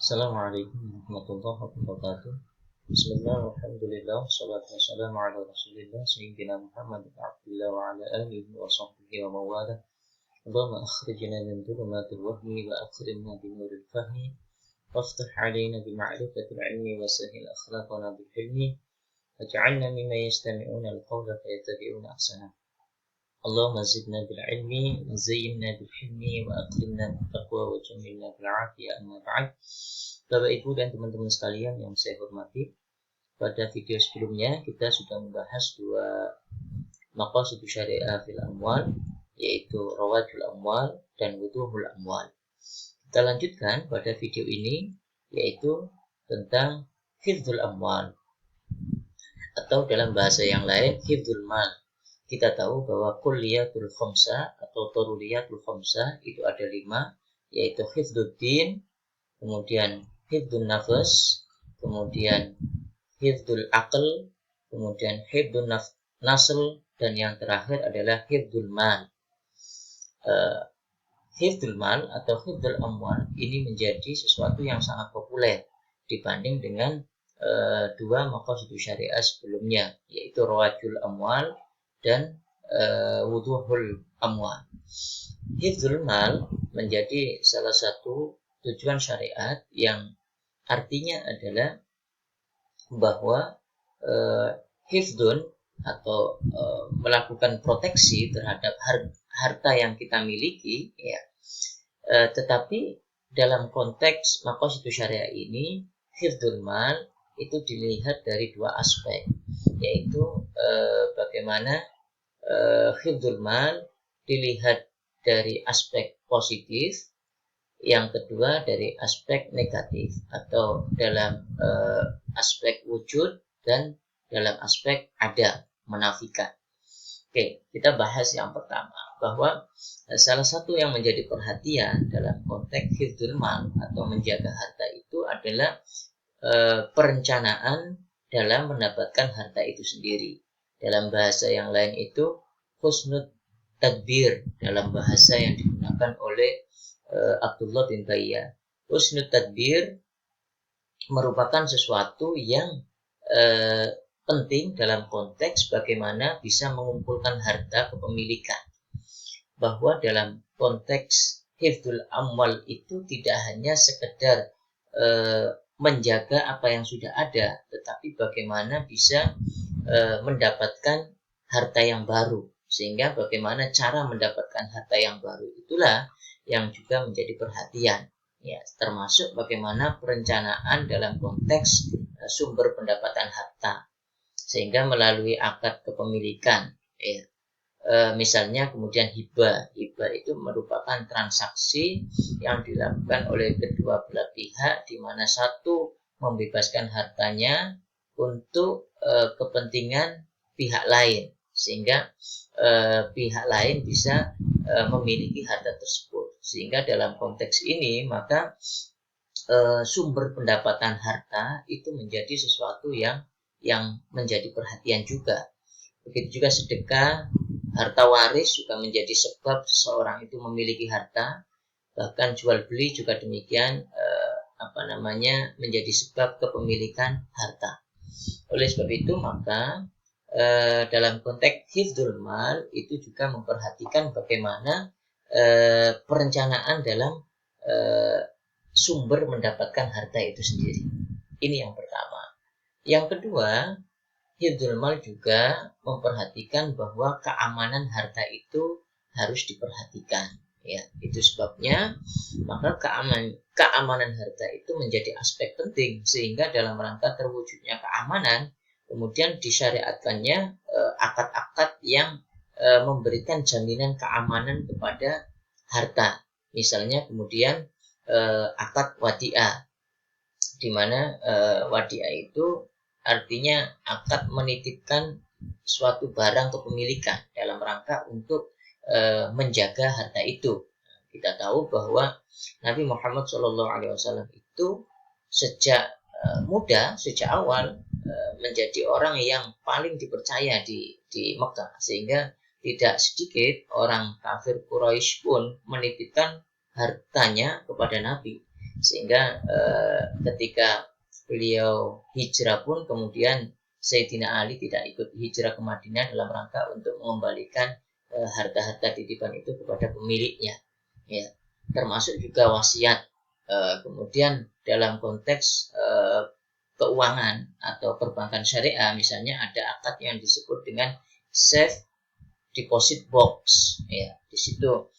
Assalamualaikum warahmatullahi wabarakatuh. Bismillah, alhamdulillah, salatu wassalamu ala rasulillah Sayyidina Muhammad Abdullah wa ala alihi wa sahbihi wa mawala. Allahumma akhrijna min dhulumatil wahmi wa akrimna bi nuril fahmi waftah alaina bi ma'rifatil ilmi wa sahhil akhlaqana bil hilmi waj'alna mimman yastami'una al-qawla fayattabi'una ahsana. Allahumma zidna bil ilmi wa zayyinna bil hilmi wa akrimna bil taqwa wa jamilna bil afiyah. Amma ba'd. Bapak Ibu dan teman-teman sekalian yang saya hormati, pada video sebelumnya kita sudah membahas dua maqasid syariah fil amwal, yaitu rawajul amwal dan wuduhul amwal. Kita lanjutkan pada video ini, yaitu tentang hifdzul amwal, atau dalam bahasa yang lain hifdzul mal. Kita tahu bahwa kulliyatul khamsah atau daruriyatul khamsah itu ada 5, yaitu hifdzuddin, kemudian hifdzun nafas, kemudian hifdzul aql, kemudian hifdzun nasl, dan yang terakhir adalah hifdzul mal. Hifdzul mal atau hifdzul amwal ini menjadi sesuatu yang sangat populer dibanding dengan dua maqasid syariah sebelumnya, yaitu rawajul amwal dan wuduhul amwal. Hifdzul mal menjadi salah satu tujuan syariat yang artinya adalah bahwa hifdzun atau melakukan proteksi terhadap harta yang kita miliki, ya. Tetapi dalam konteks maqasid syariah ini, hifdzul mal itu dilihat dari dua aspek, yaitu bagaimana hifdzul mal dilihat dari aspek positif, yang kedua dari aspek negatif, atau dalam aspek wujud dan dalam aspek ada, menafikan. Oke, kita bahas yang pertama, bahwa salah satu yang menjadi perhatian dalam konteks hifdzul mal atau menjaga harta itu adalah perencanaan dalam mendapatkan harta itu sendiri. Dalam bahasa yang lain itu husnul tadbir, dalam bahasa yang digunakan oleh Abdullah bin Bayyah. Husnul tadbir merupakan sesuatu yang penting dalam konteks bagaimana bisa mengumpulkan harta kepemilikan. Bahwa dalam konteks hifdzul amwal itu tidak hanya sekedar menjaga apa yang sudah ada, tetapi bagaimana bisa mendapatkan harta yang baru. Sehingga bagaimana cara mendapatkan harta yang baru itulah yang juga menjadi perhatian, ya, termasuk bagaimana perencanaan dalam konteks sumber pendapatan harta, sehingga melalui akad kepemilikan, ya. Misalnya kemudian hibah itu merupakan transaksi yang dilakukan oleh kedua belah pihak, di mana satu membebaskan hartanya untuk kepentingan pihak lain, sehingga pihak lain bisa memiliki harta tersebut. Sehingga dalam konteks ini maka sumber pendapatan harta itu menjadi sesuatu yang menjadi perhatian juga. Begitu juga sedekah, harta waris juga menjadi sebab seseorang itu memiliki harta. Bahkan jual beli juga demikian, menjadi sebab kepemilikan harta. Oleh sebab itu maka dalam konteks hifdzul mal itu juga memperhatikan bagaimana perencanaan dalam sumber mendapatkan harta itu sendiri. Ini yang pertama. Yang kedua, hifdzul mal juga memperhatikan bahwa keamanan harta itu harus diperhatikan, ya. Itu sebabnya maka keamanan harta itu menjadi aspek penting, sehingga dalam rangka terwujudnya keamanan kemudian disyariatkannya akad-akad yang memberikan jaminan keamanan kepada harta. Misalnya kemudian akad wadi'ah, di mana wadi'ah itu artinya akad menitipkan suatu barang kepemilikan dalam rangka untuk menjaga harta itu. Kita tahu bahwa Nabi Muhammad SAW itu sejak muda, sejak awal menjadi orang yang paling dipercaya di Mekah, sehingga tidak sedikit orang kafir Quraisy pun menitipkan hartanya kepada Nabi. Sehingga ketika beliau hijrah pun kemudian Sayyidina Ali tidak ikut hijrah ke Madinah dalam rangka untuk mengembalikan harta-harta titipan itu kepada pemiliknya, ya, termasuk juga wasiat. Kemudian dalam konteks keuangan atau perbankan syariah, misalnya ada akad yang disebut dengan safe deposit box, ya, di situ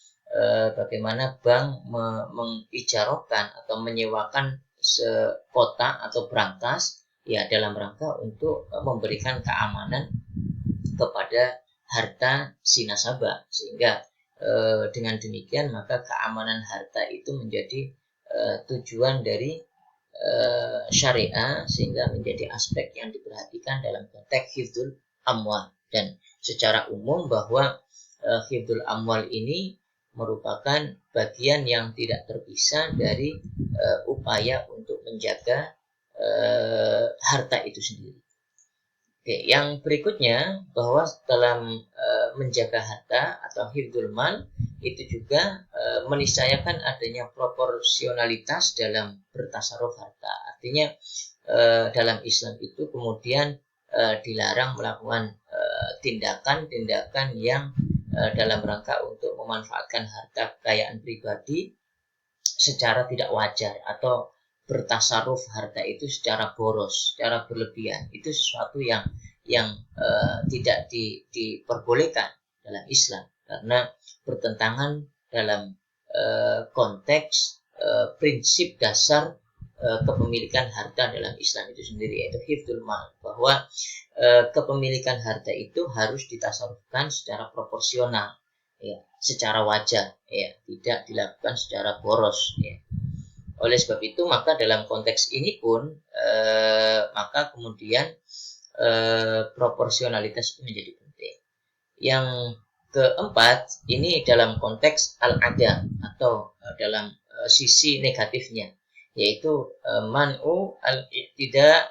bagaimana bank mengijarahkan atau menyewakan sekota atau brankas, ya, dalam rangka untuk memberikan keamanan kepada harta si nasabah, sehingga dengan demikian maka keamanan harta itu menjadi tujuan dari syariah, sehingga menjadi aspek yang diperhatikan dalam konteks hifdzul amwal. Dan secara umum bahwa hifdzul amwal ini merupakan bagian yang tidak terpisah dari upaya untuk menjaga harta itu sendiri. Oke, yang berikutnya bahwa dalam menjaga harta atau hifdzul mal itu juga meniscayakan adanya proporsionalitas dalam bertasarruf harta. Artinya dalam Islam itu kemudian dilarang melakukan tindakan-tindakan yang dalam rangka untuk memanfaatkan harta kekayaan pribadi secara tidak wajar atau bertasarruf harta itu secara boros, secara berlebihan. Itu sesuatu yang tidak diperbolehkan dalam Islam, karena bertentangan dalam konteks prinsip dasar kepemilikan harta dalam Islam itu sendiri, yaitu hifdzul mal, bahwa kepemilikan harta itu harus ditasarrufkan secara proporsional, ya, secara wajar, ya, tidak dilakukan secara boros, ya. Oleh sebab itu maka dalam konteks ini pun maka kemudian proporsionalitas itu menjadi penting. Yang keempat, ini dalam konteks al-ada atau dalam sisi negatifnya, yaitu man'u al-i'tida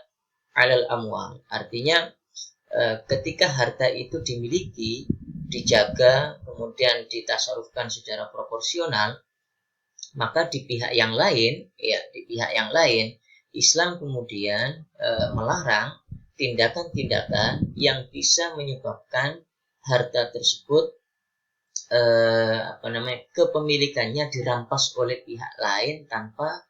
'alal amwal. Artinya ketika harta itu dimiliki, dijaga, kemudian ditasarrufkan secara proporsional, maka di pihak yang lain, ya, di pihak yang lain Islam kemudian melarang tindakan-tindakan yang bisa menyebabkan harta tersebut kepemilikannya dirampas oleh pihak lain tanpa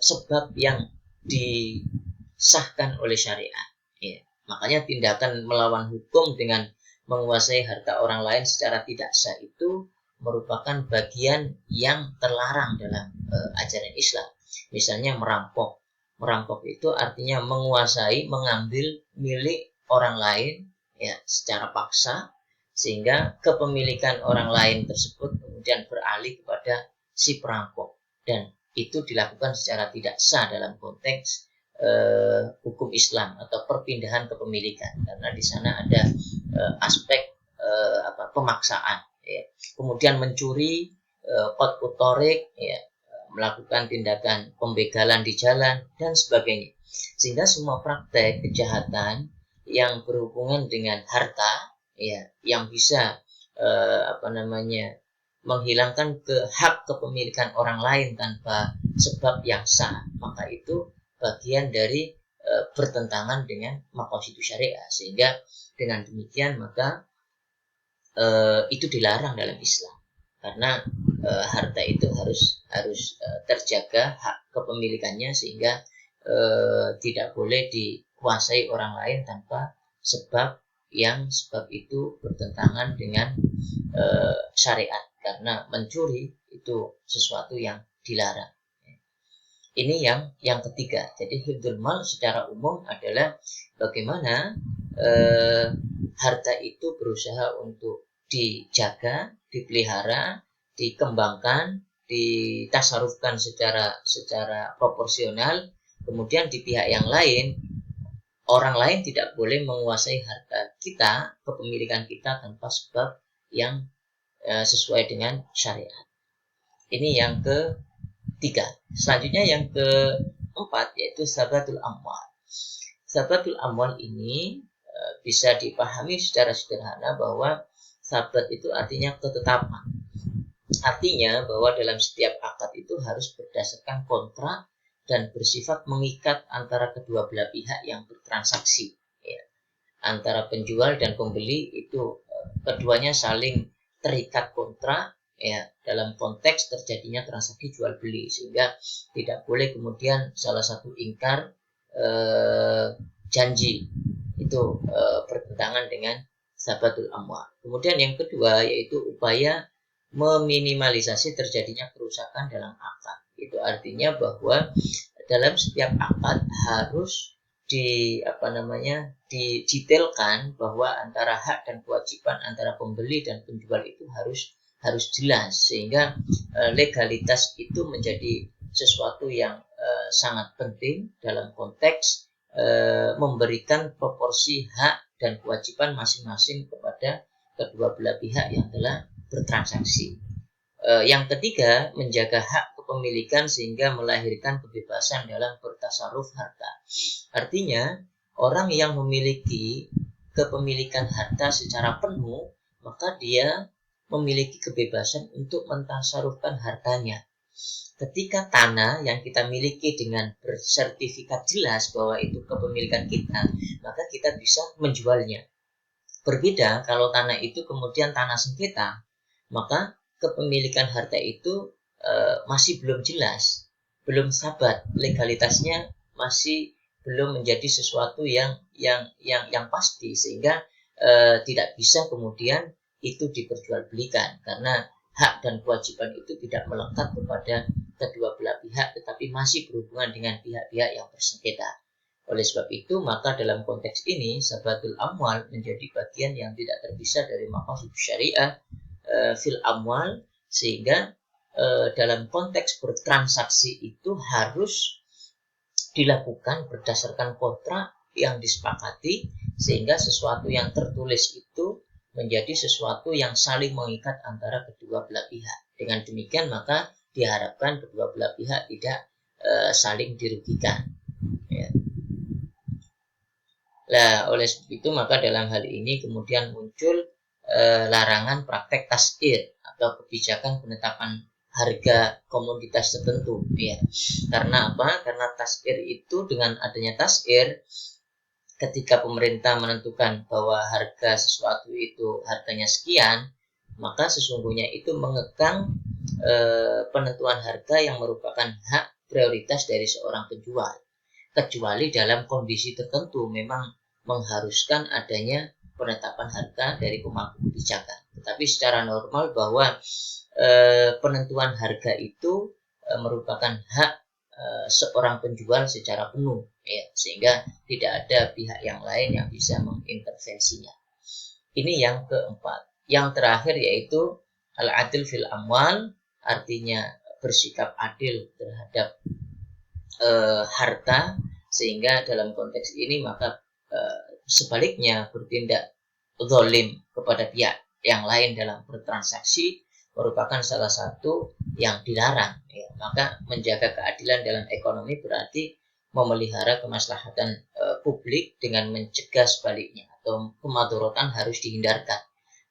sebab yang disahkan oleh syariat, ya. Makanya tindakan melawan hukum dengan menguasai harta orang lain secara tidak sah itu merupakan bagian yang terlarang dalam ajaran Islam. Misalnya merampok. Merampok itu artinya menguasai, mengambil milik orang lain, ya, secara paksa, sehingga kepemilikan orang lain tersebut kemudian beralih kepada si perampok, dan itu dilakukan secara tidak sah dalam konteks hukum Islam atau perpindahan kepemilikan, karena di sana ada aspek pemaksaan, ya. Kemudian mencuri, qat'ut thariq, ya, melakukan tindakan pembegalan di jalan dan sebagainya, sehingga semua praktek kejahatan yang berhubungan dengan harta, ya, yang bisa menghilangkan hak kepemilikan orang lain tanpa sebab yang sah, maka itu bagian dari bertentangan dengan maqasid syariah, sehingga dengan demikian maka itu dilarang dalam Islam, karena harta itu harus terjaga hak kepemilikannya, sehingga tidak boleh dikuasai orang lain tanpa sebab itu bertentangan dengan syariat, karena mencuri itu sesuatu yang dilarang. Ini yang ketiga. Jadi hifdzul mal secara umum adalah bagaimana harta itu berusaha untuk dijaga, dipelihara, dikembangkan, ditasarufkan secara proporsional. Kemudian di pihak yang lain, orang lain tidak boleh menguasai harta kita, kepemilikan kita tanpa sebab yang sesuai dengan syariat. Ini yang ketiga. Selanjutnya yang keempat, yaitu sabatul amwal. Sabatul amwal ini bisa dipahami secara sederhana bahwa sabat itu artinya ketetapan. Artinya bahwa dalam setiap akad itu itu harus berdasarkan kontrak dan bersifat mengikat antara kedua belah pihak yang bertransaksi. Ya. Antara penjual dan pembeli itu keduanya saling terikat kontrak, ya, dalam konteks terjadinya transaksi jual beli, sehingga tidak boleh kemudian salah satu ingkar janji, itu bertentangan dengan sabatul amwal. Kemudian yang kedua yaitu upaya meminimalisasi terjadinya kerusakan dalam akad. Itu artinya bahwa dalam setiap akad harus didetailkan bahwa antara hak dan kewajiban antara pembeli dan penjual itu harus jelas, sehingga legalitas itu menjadi sesuatu yang sangat penting dalam konteks memberikan proporsi hak dan kewajiban masing-masing kepada kedua belah pihak yang telah bertransaksi. Yang ketiga, menjaga hak kepemilikan sehingga melahirkan kebebasan dalam bertasarruf harta. Artinya, orang yang memiliki kepemilikan harta secara penuh, maka dia memiliki kebebasan untuk mentasarrufkan hartanya. Ketika tanah yang kita miliki dengan bersertifikat jelas bahwa itu kepemilikan kita, maka kita bisa menjualnya. Berbeda kalau tanah itu kemudian tanah sengketa, maka kepemilikan harta itu masih belum jelas, belum sabat, legalitasnya masih belum menjadi sesuatu yang pasti, sehingga tidak bisa kemudian itu diperjualbelikan, karena hak dan kewajiban itu tidak melekat kepada kedua belah pihak, tetapi masih berhubungan dengan pihak-pihak yang bersengketa. Oleh sebab itu, maka dalam konteks ini sabatul amwal menjadi bagian yang tidak terpisah dari maqasid syariah fil amwal, sehingga dalam konteks bertransaksi itu harus dilakukan berdasarkan kontrak yang disepakati, sehingga sesuatu yang tertulis itu menjadi sesuatu yang saling mengikat antara kedua belah pihak. Dengan demikian maka diharapkan kedua belah pihak tidak saling dirugikan. Ya. Nah, oleh sebab itu maka dalam hal ini kemudian muncul larangan praktek tas'ir atau kebijakan penetapan harga komoditas tertentu. Ya. Karena apa? Karena tas'ir itu, dengan adanya tas'ir, ketika pemerintah menentukan bahwa harga sesuatu itu harganya sekian, maka sesungguhnya itu mengekang penentuan harga yang merupakan hak prioritas dari seorang penjual, kecuali dalam kondisi tertentu memang mengharuskan adanya penetapan harga dari pemangku kebijakan. Tetapi secara normal bahwa penentuan harga itu merupakan hak seorang penjual secara penuh, ya, sehingga tidak ada pihak yang lain yang bisa mengintervensinya. Ini yang keempat. Yang terakhir yaitu al-adil fil amwal, artinya bersikap adil terhadap harta, sehingga dalam konteks ini maka sebaliknya bertindak zalim kepada pihak yang lain dalam bertransaksi merupakan salah satu yang dilarang. Ya. Maka menjaga keadilan dalam ekonomi berarti memelihara kemaslahatan publik dengan mencegah sebaliknya, atau kemadharatan harus dihindarkan.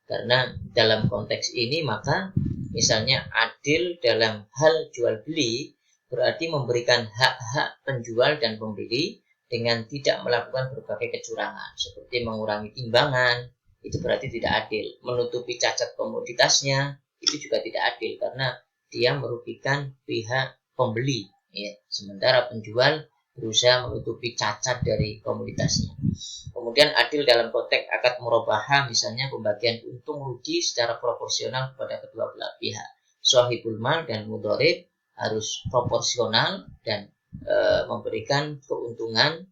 Karena dalam konteks ini maka misalnya adil dalam hal jual beli berarti memberikan hak-hak penjual dan pembeli dengan tidak melakukan berbagai kecurangan, seperti mengurangi timbangan, itu berarti tidak adil. Menutupi cacat komoditasnya, itu juga tidak adil karena dia merugikan pihak pembeli, ya. Sementara penjual berusaha menutupi cacat dari komoditasnya. Kemudian adil dalam konteks akad murabahah, misalnya pembagian untung rugi secara proporsional kepada kedua belah pihak. Shahibul mal dan mudharib harus proporsional dan memberikan keuntungan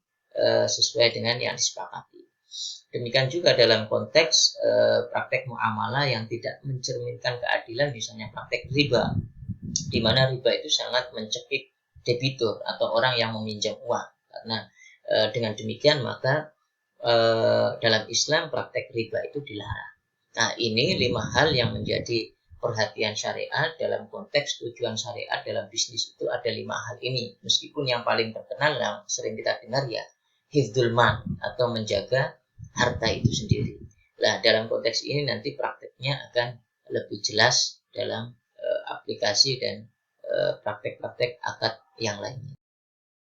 sesuai dengan yang disepakati. Demikian juga dalam konteks praktek muamalah yang tidak mencerminkan keadilan, misalnya praktek riba, di mana riba itu sangat mencekik debitur atau orang yang meminjam uang. Karena dengan demikian maka dalam Islam praktek riba itu dilarang. Nah, ini 5 hal yang menjadi perhatian syariat dalam konteks tujuan syariat dalam bisnis. Itu ada 5 hal ini, meskipun yang paling terkenal yang sering kita dengar ya hifdzul mal atau menjaga harta itu sendiri. Nah, dalam konteks ini nanti prakteknya akan lebih jelas dalam aplikasi dan praktek-praktek akad yang lainnya.